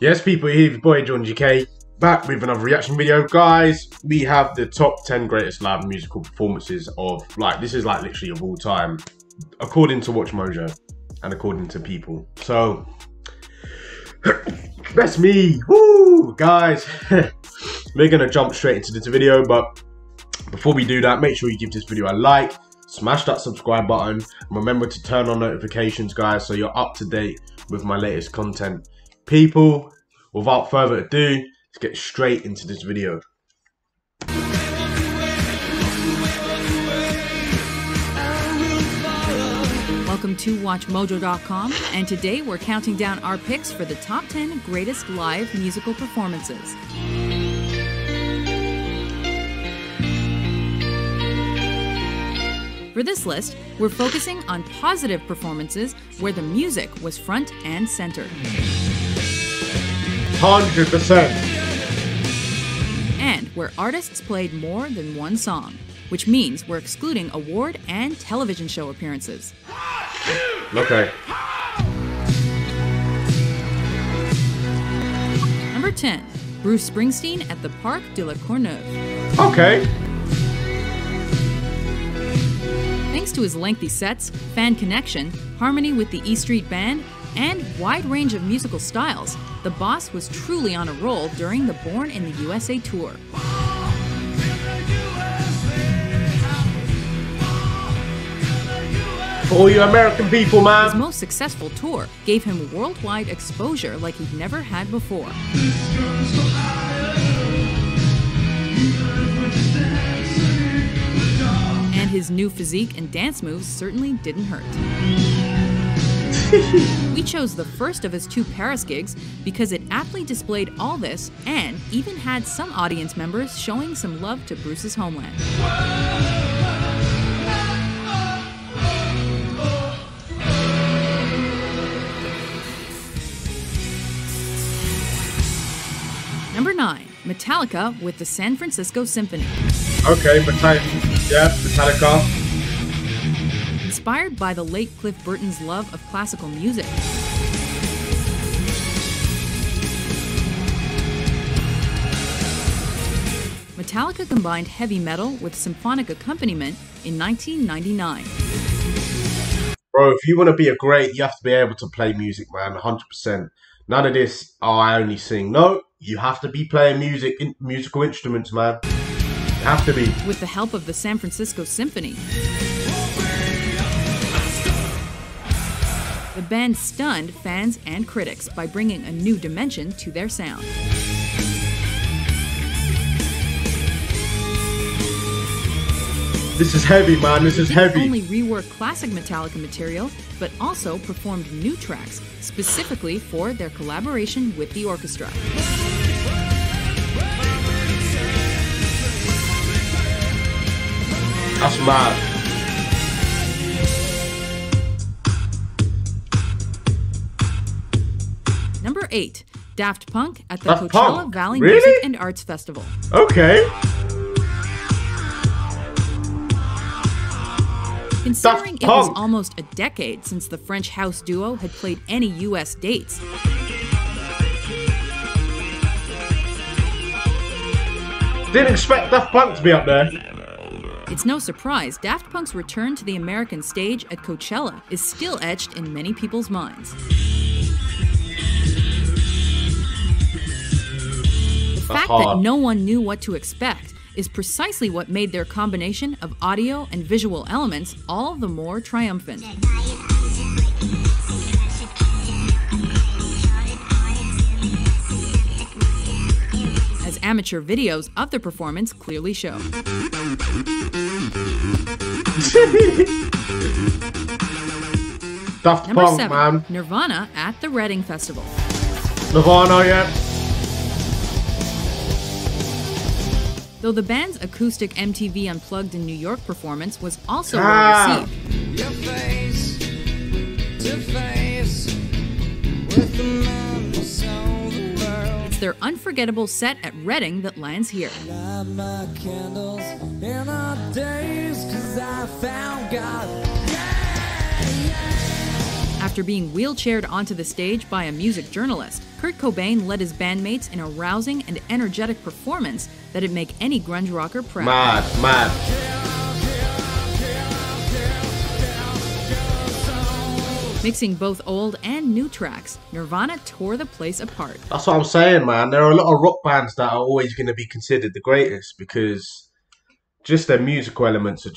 Yes, people, here's your boy John GK, back with another reaction video. Guys, we have the top 10 greatest live musical performances of, this is literally of all time, according to Watch Mojo and according to people. So, that's me. Woo! Guys, we're going to jump straight into this video, but before we do that, make sure you give this video a like, smash that subscribe button, and remember to turn on notifications, guys, so you're up to date with my latest content. People, without further ado, let's get straight into this video. Welcome to WatchMojo.com, and today we're counting down our picks for the top 10 greatest live musical performances. For this list, we're focusing on positive performances where the music was front and center. 100%. And where artists played more than one song, which means we're excluding award and television show appearances. Okay. Number 10, Bruce Springsteen at the Parc de la Courneuve. Okay. Thanks to his lengthy sets, fan connection, harmony with the E Street Band, and wide range of musical styles, the boss was truly on a roll during the Born in the USA tour. For all you American people, man. His most successful tour gave him worldwide exposure like he'd never had before. And his new physique and dance moves certainly didn't hurt. We chose the first of his two Paris gigs because it aptly displayed all this and even had some audience members showing some love to Bruce's homeland. Number 9, Metallica with the San Francisco Symphony. Okay, Metallica. Inspired by the late Cliff Burton's love of classical music, Metallica combined heavy metal with symphonic accompaniment in 1999. Bro, if you want to be a great, you have to be able to play music, man, 100%. None of this, oh, I only sing. No, you have to be playing musical instruments, man. You have to be. With the help of the San Francisco Symphony, the band stunned fans and critics by bringing a new dimension to their sound. This is heavy, man. This is heavy. Not only reworked classic Metallica material, but also performed new tracks specifically for their collaboration with the orchestra. That's mad. Number 8, Daft Punk at the Daft Coachella Punk? Valley Really? Music and Arts Festival. Okay. Considering Daft it was Punk. almost a decade since the French house duo had played any US dates, Didn't expect Daft Punk to be up there. it's no surprise Daft Punk's return to the American stage at Coachella is still etched in many people's minds. The fact that no one knew what to expect is precisely what made their combination of audio and visual elements all the more triumphant. As amateur videos of the performance clearly show. Daft Number Punk, 7, man. Nirvana at the Reading Festival. Nirvana, yeah. Though the band's acoustic MTV Unplugged in New York performance was also well received. Your face to face with the man who saw the world. It's their unforgettable set at Reading that lands here. Light my candles in our days, 'cause I found God. After being wheelchaired onto the stage by a music journalist, Kurt Cobain led his bandmates in a rousing and energetic performance that'd make any grunge rocker proud. Mad. Mixing both old and new tracks, Nirvana tore the place apart. That's what I'm saying, man. There are a lot of rock bands that are always going to be considered the greatest because just their musical elements are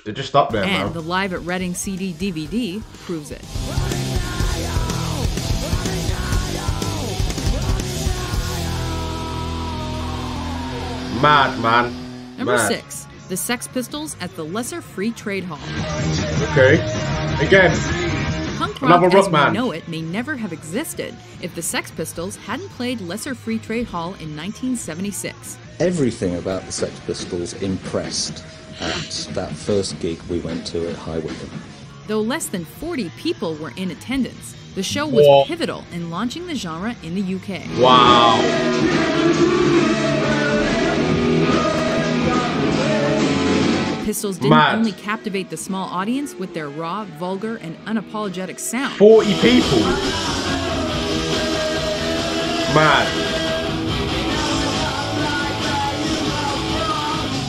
they're just up there, man. And the Live at Reading CD DVD proves it. Mad, man. Number Mad. 6. The Sex Pistols at the Lesser Free Trade Hall. Okay. Again, Punk another rock rock as band. we know it may never have existed if the Sex Pistols hadn't played Lesser Free Trade Hall in 1976. Everything about the Sex Pistols impressed at that first gig we went to at High Wycombe. Though less than 40 people were in attendance, the show was Whoa. pivotal in launching the genre in the UK. Wow. The Pistols didn't Mad. only captivate the small audience with their raw, vulgar, and unapologetic sound. 40 people. Mad.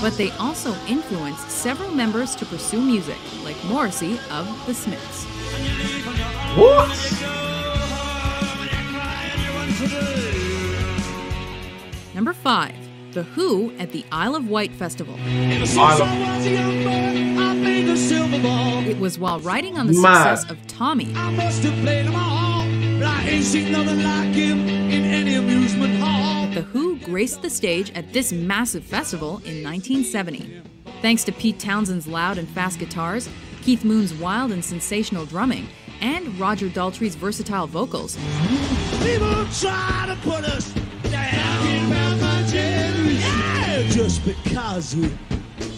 But they also influenced several members to pursue music, like Morrissey of The Smiths. What? Number 5. The Who at the Isle of Wight Festival. It was while riding on the Mad. success of Tommy The Who graced the stage at this massive festival in 1970. Thanks to Pete Townshend's loud and fast guitars, Keith Moon's wild and sensational drumming, and Roger Daltrey's versatile vocals, People try to put us down about my generation. Yeah, just because we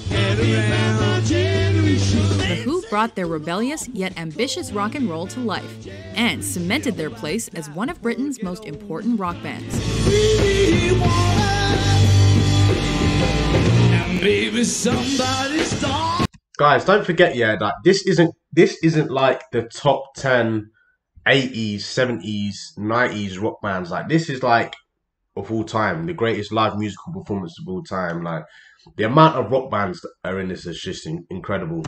get around my generation. The Who brought their rebellious yet ambitious rock and roll to life and cemented their place as one of Britain's most important rock bands. We want and maybe somebody's dog. Guys, don't forget, yeah, that this isn't like the top 10 80s, 70s, 90s rock bands. Like, this is like of all time, the greatest live musical performance of all time. Like, the amount of rock bands that are in this is just incredible.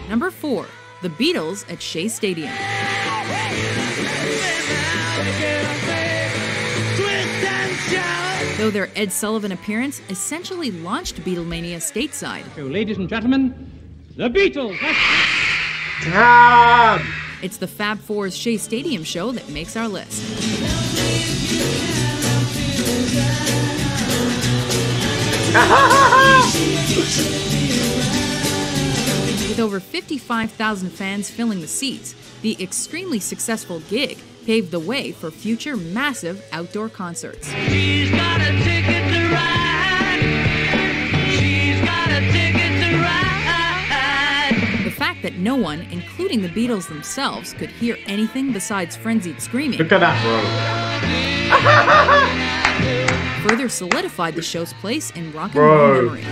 Number 4. The Beatles at Shea Stadium. Though their Ed Sullivan appearance essentially launched Beatlemania stateside, So, ladies and gentlemen, the Beatles. Damn! it's the Fab Four's Shea Stadium show that makes our list. With over 55,000 fans filling the seats, the extremely successful gig paved the way for future massive outdoor concerts. She's got a ticket to ride. She's got a ticket to ride. The fact that no one, including the Beatles themselves, could hear anything besides frenzied screaming Look at that, bro. further solidified the show's place in rock and Bro. roll memory.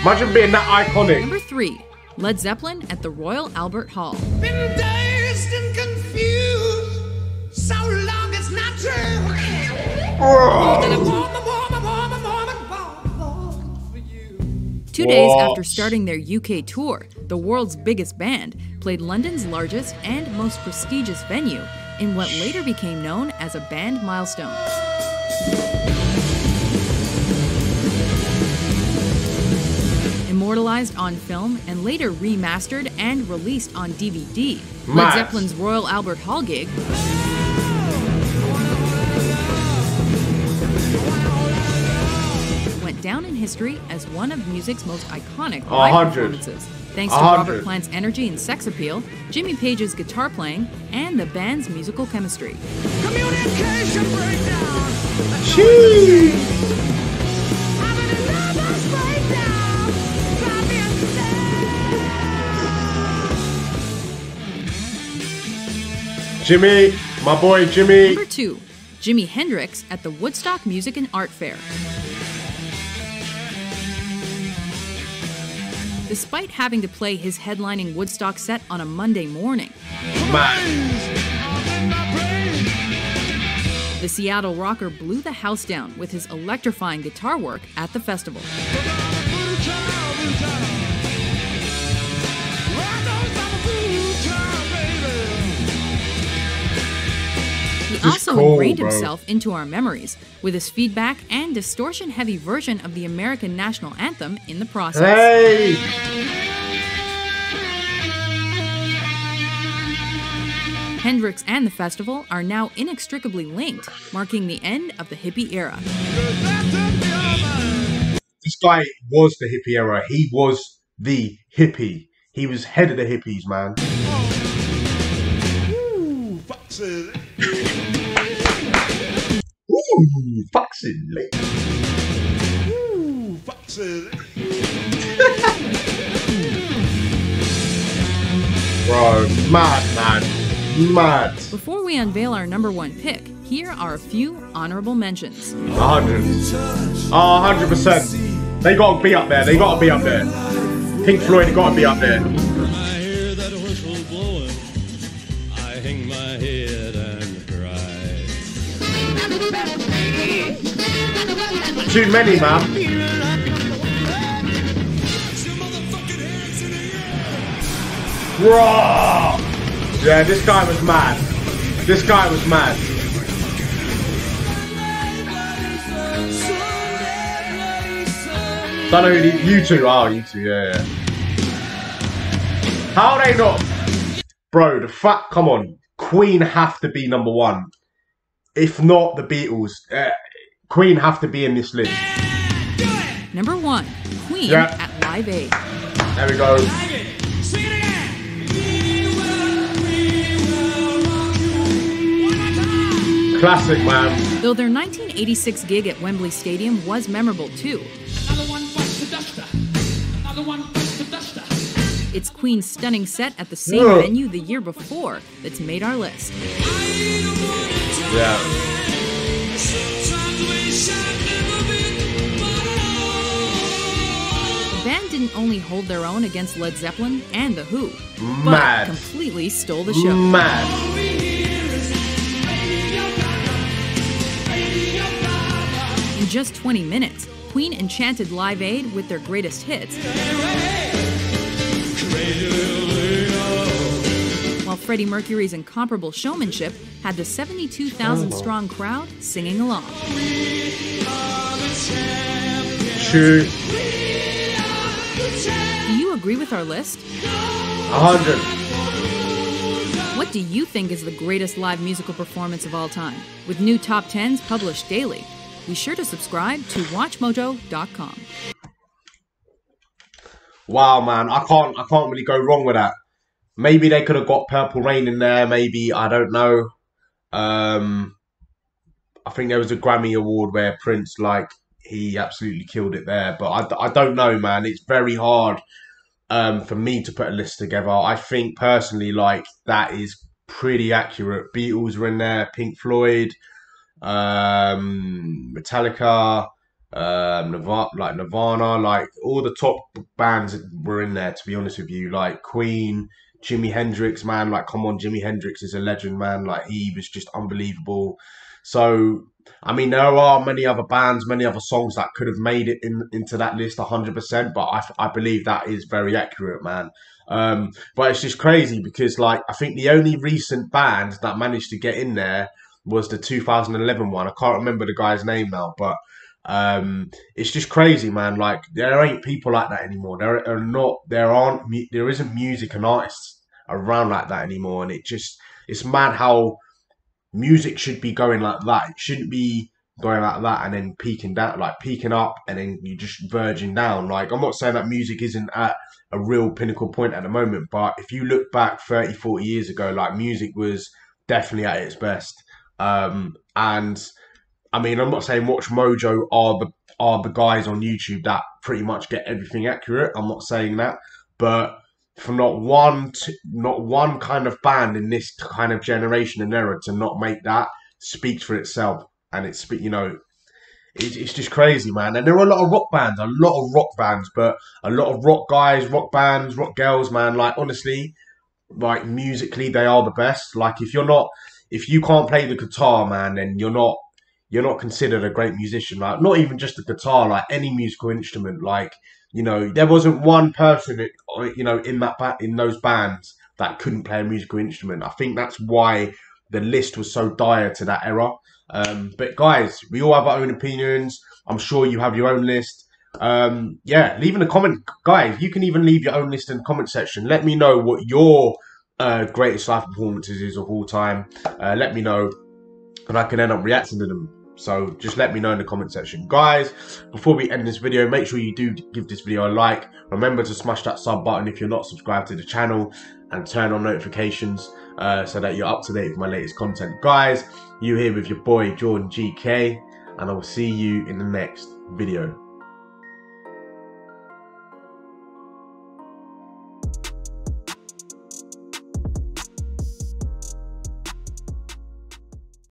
Imagine being that iconic. Number 3. Led Zeppelin at the Royal Albert Hall. Been dazed and confused. So long it's not true. Bro. 2 days Whoa. after starting their UK tour, the world's biggest band played London's largest and most prestigious venue in what later became known as a band milestone. Immortalized on film and later remastered and released on DVD, Led Mad. Zeppelin's Royal Albert Hall gig went down in history as one of music's most iconic live 100. performances, thanks to 100. Robert Plant's energy and sex appeal, Jimmy Page's guitar playing, and the band's musical chemistry. Communication breakdown. Jeez. Having a nervous breakdown. Drive me insane. Jimmy, My boy Jimmy. Number 2, Jimi Hendrix at the Woodstock Music and Art Fair. Despite having to play his headlining Woodstock set on a Monday morning, the Seattle rocker blew the house down with his electrifying guitar work at the festival. He also ingrained himself into our memories with his feedback and distortion-heavy version of the American national anthem in the process. Hey! Hendrix and the festival are now inextricably linked, marking the end of the hippie era. This guy was the hippie era. He was the hippie. He was head of the hippies, man. Ooh, foxy. Ooh, foxy lady. Ooh, foxy. Bro, mad, man. Mad. Before we unveil our number 1 pick, here are a few honorable mentions. 100. Oh, 100%. They gotta be up there. They gotta be up there. Pink Floyd gotta be up there. When I hear that whistle blowing, I hang my head and cry. Too many, man. Raw. Yeah, this guy was mad. This guy was mad. Don't know who you two are. You two, yeah. How are they not? Bro, the fact, come on. Queen have to be number 1. If not the Beatles. Queen have to be in this list. Number 1, Queen Yeah. at Live Aid. There we go. Classic, man. Though their 1986 gig at Wembley Stadium was memorable too, it's Queen's stunning set at the same venue the year before that's made our list. Yeah. The band didn't only hold their own against Led Zeppelin and The Who, Mad. but completely stole the show. Mad. In just 20 minutes, Queen enchanted Live Aid with their greatest hits, while Freddie Mercury's incomparable showmanship had the 72,000-strong crowd singing along. True. Do you agree with our list? 100. What do you think is the greatest live musical performance of all time? With new top 10s published daily, be sure to subscribe to WatchMojo.com. Wow, man, I can't really go wrong with that. Maybe they could have got Purple Rain in there. Maybe, I don't know. I think there was a Grammy award where Prince, like, he absolutely killed it there. But I don't know, man. It's very hard for me to put a list together. I think personally, like, that is pretty accurate. Beatles were in there, Pink Floyd, Metallica, Nirvana, like all the top bands were in there, to be honest with you. Like Queen, Jimi Hendrix, man, like come on, Jimi Hendrix is a legend, man. Like he was just unbelievable. So I mean, there are many other bands, many other songs that could have made it into that list 100%, but I believe that is very accurate, man. But it's just crazy because like I think the only recent band that managed to get in there was the 2011 one. I can't remember the guy's name now, but it's just crazy, man. Like there ain't people like that anymore. There isn't music and artists around like that anymore, and it's mad how music should be going like that. It shouldn't be going like that and then peaking down, like peaking up and then you just verging down. Like I'm not saying that music isn't at a real pinnacle point at the moment, but if you look back 30, 40 years ago, like music was definitely at its best. And I mean, I'm not saying Watch Mojo are the guys on YouTube that pretty much get everything accurate. I'm not saying that, but for not one kind of band in this kind of generation and era to not make that speaks for itself. And it's just crazy, man. And there are a lot of rock bands, but a lot of rock guys, rock bands, rock girls, man. Like, honestly, like, musically, they are the best. Like, if you can't play the guitar, man, then you're not considered a great musician. Like, not even just the guitar, like any musical instrument. Like, there wasn't one person, in those bands that couldn't play a musical instrument. I think that's why the list was so dire to that era. But guys, we all have our own opinions. I'm sure you have your own list. Yeah, leave in a comment, guys. You can even leave your own list in the comment section. Let me know what your greatest live performances is of all time. Let me know, and I can end up reacting to them. So just let me know in the comment section. Guys, before we end this video, make sure you do give this video a like. Remember to smash that sub button if you're not subscribed to the channel, and turn on notifications so that you're up to date with my latest content. Guys, you here with your boy Jordan GK, and I will see you in the next video.